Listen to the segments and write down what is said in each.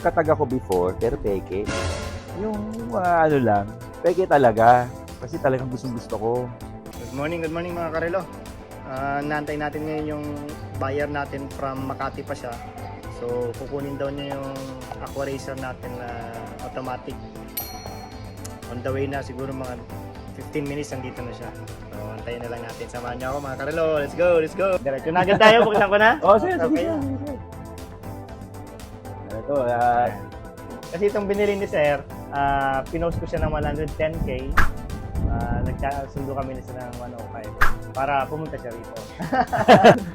Katag ako before, pero peke. Yung mga ano lang, peke talaga. Kasi talagang gusto ko. Good morning mga karelo. Naantay natin ngayon yung buyer natin from Makati pa siya. So kukunin daw niya yung aqua racer natin na automatic. On the way na, siguro mga 15 minutes nandito na siya. So antayin na lang natin. Samahan niyo ako mga karelo. Let's go, let's go. Diretso na agad tayo. Buksan ko na. Oh, sige. Okay. Ito, Kasi itong binili ni Sir, pinost ko siya ng 110k. Nagkasundo kami na siya ng 105 para pumunta siya rito.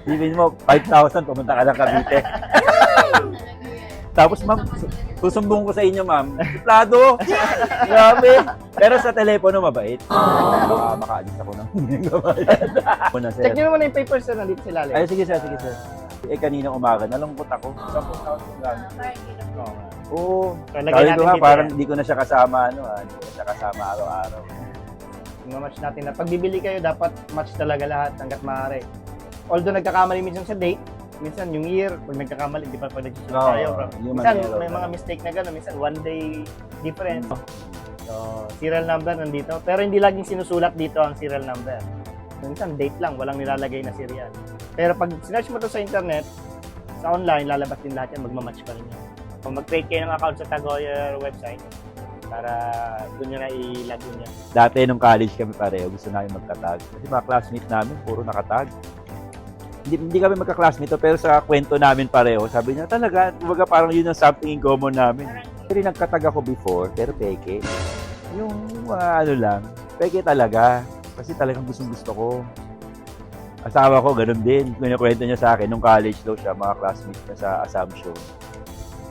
ibig mo, 5,000, pumunta ka lang Cavite. Tapos ma'am, susumbong ko sa inyo ma'am, suplado! Grabe! Pero sa telepono mabait. Makaalis ako ng gabayan. Check nyo naman yung papers na nandito sila. Ay, sige sir. Kanina umaga, nalungkot ako. 10,000 lang. Oo. Sabi ko nga, parang hindi ko na siya kasama, hindi ko na siya kasama araw-araw. Match natin na pag bibili kayo, dapat match talaga lahat hanggat maaari. Although nagkakamali minsan sa date, minsan yung year, pag nagkakamali, di pa pag nagsusunod tayo. Minsan may mga mistake na gano'n, minsan one day difference. So, serial number nandito, pero hindi laging sinusulat dito ang serial number. Minsan date lang, walang nilalagay na serial. Pero pag sinearch mo to sa internet, sa online, lalabas din lahat yan, magmamatch pa rin yan. Kung mag-create kayo ng account sa Tag Heuer website, para doon nyo na ilagay niya. Dati nung college kami pareho, gusto namin magkatag. Kasi mga classmates namin, puro nakatag. Hindi kami magka-classmate, pero sa kwento namin pareho, sabi niya talaga, kumbaga parang yun ang something in common namin. Pero nagkatag ako before, pero peke. Yung mga ano lang, peke talaga. Kasi talagang gusto ko. Asawa ko, ganun din. Kwento niya sa akin, nung college daw siya, mga classmates niya sa Assumption.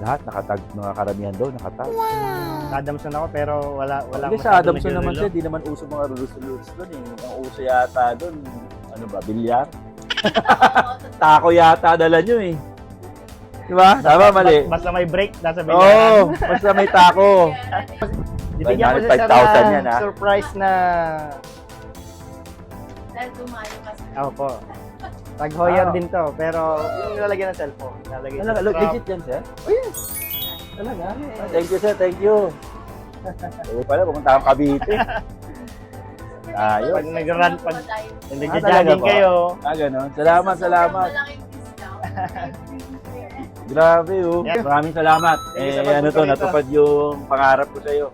Lahat nakatag, mga karamihan daw nakatag. Wow! Sa Adamson ako pero wala Hindi sa Adamson naman siya, di naman uso mga rules doon eh. Ang uso yata doon, ano ba, bilyar? Tako yata dala nyo eh. Diba? Tama, mali. Basta may break, nasa bilyar. Oo, basta may tako. Bibigyan ko siya 5,000 yan, ha? surprise na... Dahil tumayo kasi. Ako po. Tag Heuer din to, pero yung nilalagyan ng cellphone. Talaga, legit yan, sir? Oh yes! Talaga? Thank you, sir. Thank you. Oo pala, pumunta akong Cavite. Ayos. Pag nag-run, pag talaga nag-jogging ba? kayo. Ganon. Salamat. Malaking discount. Grabe, oh. Yeah. Maraming salamat. Thank you sa Ano to, pagpunta rito. natupad yung pangarap ko sa'yo.